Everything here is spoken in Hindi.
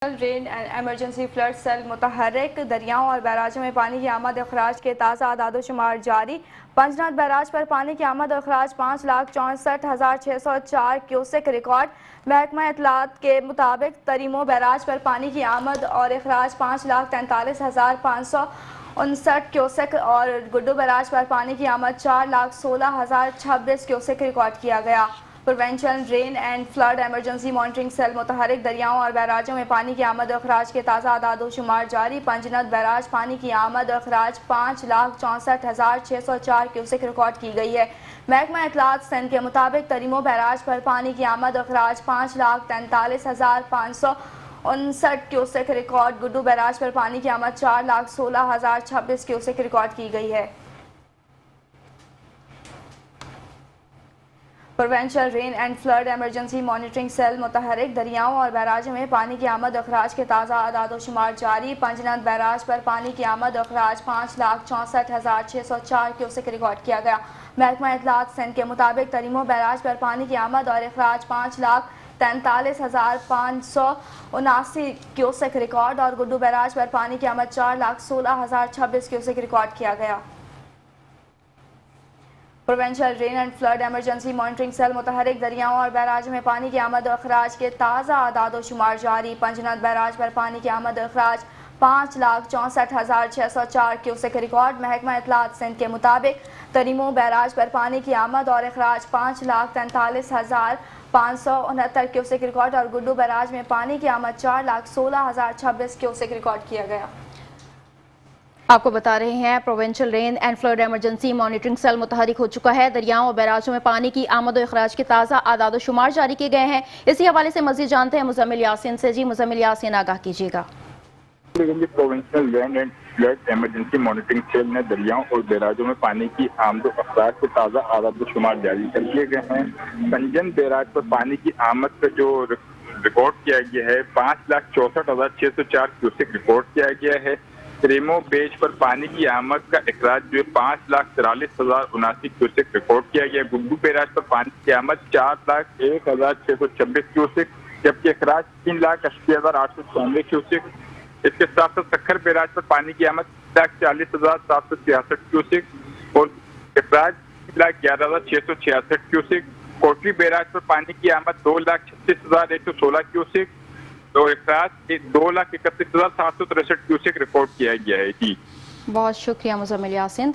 Rain and emergency flood cell मुतहर्रिक दरियाओं और बैराजों में पानी की आमद अखराज के ताज़ा आदादोशुमार जारी। पंजनाद बैराज पर पानी की आमद अखराज 5,64,604 क्यूसेक रिकॉर्ड। महकमा इत्तलात के मुताबिक तरीमो बैराज पर पानी की आमद और अखराज 5,43,559 क्यूसेक और गुड्डू बैराज पर पानी की आमद 4,16,026 क्यूसेक रिकॉर्ड किया गया। Provincial rain and flood emergency monitoring cell मुतहर्रिक दरियाओं और बैराजों में पानी की आमद अखराज के ताज़ा आदादोशुमार जारी। पंजनद बैराज पानी की आमद अखराज 5,64,604 क्यूसेक रिकॉर्ड की गई है। महकमा इत्तलात सिंध के मुताबिक तरीमो बैराज पर पानी की आमद अखराज 5,43,559 क्यूसेक रिकॉर्ड। गुड्डू बैराज पर पानी की आमद 4,16,026 क्यूसेक रिकॉर्ड की गई है। Provincial rain and flood emergency monitoring cell मुतहर्रिक दरियाओं और बैराजों में पानी की आमद अखराज के ताज़ा आदादोशुमार जारी। पंजनद बैराज पर पानी की आमद अखराज 5,64,604 क्यूसेक रिकॉर्ड किया गया। महकमा इत्तलात सिंध के मुताबिक तरीमो बैराज पर पानी की आमद और अखराज 5,43,579 क्यूसेक रिकॉर्ड और गुड्डू बैराज पर पानी की आमद 4,16,026 क्यूसेक रिकॉर्ड किया गया। Provincial rain and flood emergency monitoring cell मुतहर्रिक दरियाओं और बैराजों में पानी की आमद अखराज के ताज़ा आदादोशुमार जारी। पंजनद बैराज पर पानी की आमद अखराज 5,64,604 क्यूसेक रिकॉर्ड। महकमा इत्तलात सिंध के मुताबिक तरीमो बैराज पर पानी की आमद और अखराज 5,43,569 क्यूसेक रिकॉर्ड और गुड्डू बैराज में पानी की आमद 4,16,026 क्यूसेक रिकॉर्ड किया गया। आपको बता रहे हैं provincial rain and flood emergency monitoring cell मुतहर्रिक हो चुका है। दरियाओं और बैराजों में पानी की आमद और अखराज के ताज़ा आदाद शुमार जारी किए गए हैं। इसी हवाले से मज़ीद जानते हैं मुज़म्मिल यासीन से। जी मुज़म्मिल यासीन, आगाह कीजिएगा। Provincial rain and flood emergency monitoring cell ने दरियाओं और बैराजों में पानी की आमद और अखराज के ताज़ा आदाद शुमार जारी कर दिए गए हैं। पंजन बैराज पर पानी की आमद का जो रिकॉर्ड किया गया है 5,64,604 क्यूसेक रिकॉर्ड किया गया है। तरीमो बेच पर पानी की आमद का अखराज जो है 5,43,079 क्यूसेक रिकॉर्ड किया गया। गुड्डू बैराज पर पानी की आमद 4,01,626 क्यूसेक जबकि अखराज 3,80,896 क्यूसेक। इसके साथ साथ सक्खर बैराज पर पानी की आमद 1,40,766 क्यूसेक और अखराज 3,11,666 क्यूसेक। कोटली बैराज पर पानी की आमद 2,36,116 क्यूसेक तो अखराज 2,31,763 क्यूसेक रिकॉर्ड किया गया है। जी बहुत शुक्रिया मुज़म्मिल यासीन।